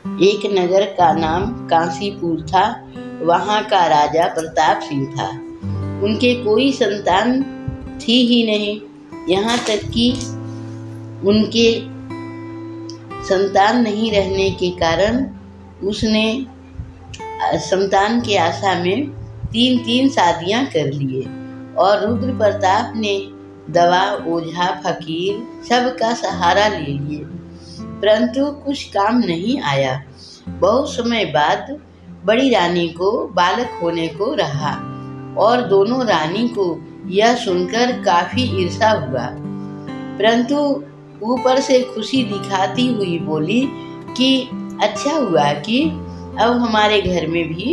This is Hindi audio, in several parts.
एक नगर का नाम काशीपुर था। वहाँ का राजा प्रताप सिंह था। उनके कोई संतान थी ही नहीं। यहाँ तक कि उनके संतान नहीं रहने के कारण उसने संतान की आशा में 3 शादियां कर लिए और रुद्र प्रताप ने दवा, ओझा, फकीर सबका सहारा ले लिए, परंतु कुछ काम नहीं आया। बहुत समय बाद बड़ी रानी को बालक होने को रहा और दोनों रानी को यह सुनकर काफी ईर्ष्या हुआ, परंतु ऊपर से खुशी दिखाती हुई बोली कि अच्छा हुआ कि अब हमारे घर में भी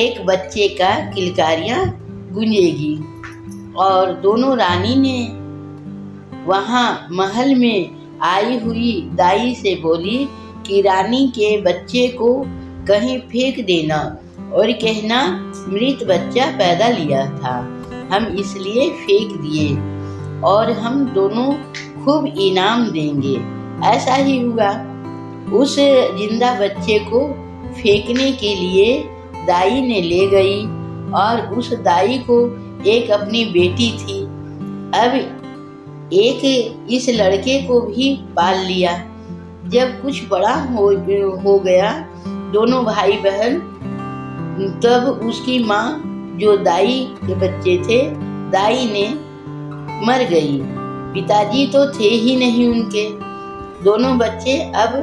एक बच्चे का किलकारियाँ गूंजेगी। और दोनों रानी ने वहाँ महल में आई हुई दाई से बोली कि रानी के बच्चे को कहीं फेंक देना और कहना मृत बच्चा पैदा लिया था, हम इसलिए फेंक दिए और हम दोनों खूब इनाम देंगे। ऐसा ही हुआ। उस जिंदा बच्चे को फेंकने के लिए दाई ने ले गई और उस दाई को एक अपनी बेटी थी। अब एक इस लड़के को भी पाल लिया। जब कुछ बड़ा हो गया दोनों भाई बहन, तब उसकी माँ जो दाई के बच्चे थे, दाई ने मर गई। पिताजी तो थे ही नहीं उनके। दोनों बच्चे अब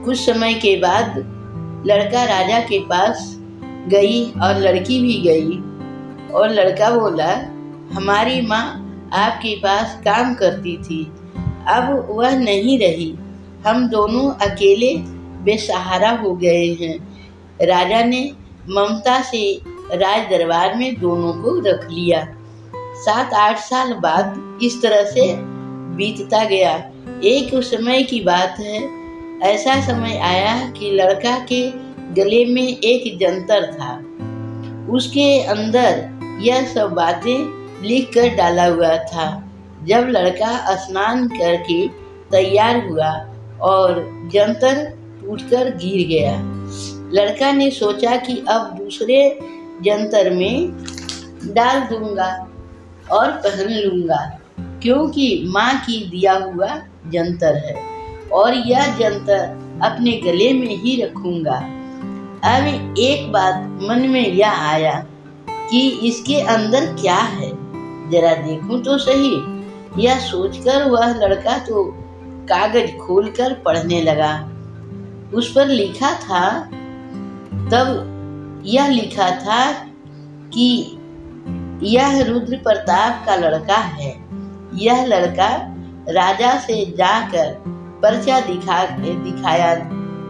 कुछ समय के बाद लड़का राजा के पास गई और लड़की भी गई और लड़का बोला, हमारी माँ आपके पास काम करती थी, अब वह नहीं रही, हम दोनों अकेले बेसहारा हो गए हैं। राजा ने ममता से राज दरबार में दोनों को रख लिया। 7-8 साल बाद इस तरह से बीतता गया। एक समय की बात है, ऐसा समय आया कि लड़का के गले में एक जंतर था। उसके अंदर यह सब बातें लिख कर डाला हुआ था। जब लड़का स्नान करके तैयार हुआ और जंतर टूटकर गिर गया, लड़का ने सोचा कि अब दूसरे जंतर में डाल दूंगा और पहन लूंगा, क्योंकि माँ की दिया हुआ जंतर है और यह जंतर अपने गले में ही रखूंगा। अब एक बात मन में यह आया कि इसके अंदर क्या है, जरा देखूं तो सही। यह सोचकर वह लड़का तो कागज खोलकर पढ़ने लगा। उस पर लिखा था, तब यह लिखा था कि यह रुद्र प्रताप का लड़का है। यह लड़का राजा से जाकर पर्चा दिखाया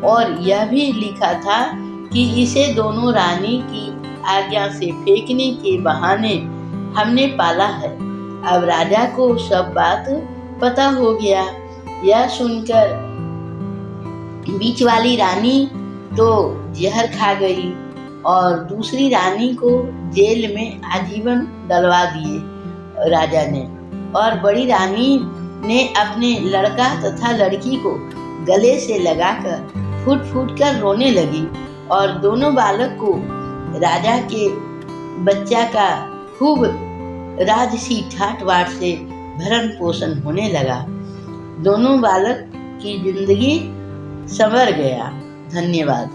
और यह भी लिखा था कि इसे दोनों रानी की आज्ञा से फेंकने के बहाने हमने पाला है। अब राजा को सब बात पता हो गया। यह सुनकर बीच वाली रानी तो जहर खा गई और दूसरी रानी को जेल में आजीवन डलवा दिए राजा ने। और बड़ी रानी ने अपने लड़का तथा लड़की को गले से लगाकर फूट फूट कर रोने लगी और दोनों बालक को राजा के बच्चा का खूब राजसी ठाट बाट से भरण पोषण होने लगा। दोनों बालक की जिंदगी संवर गया। धन्यवाद।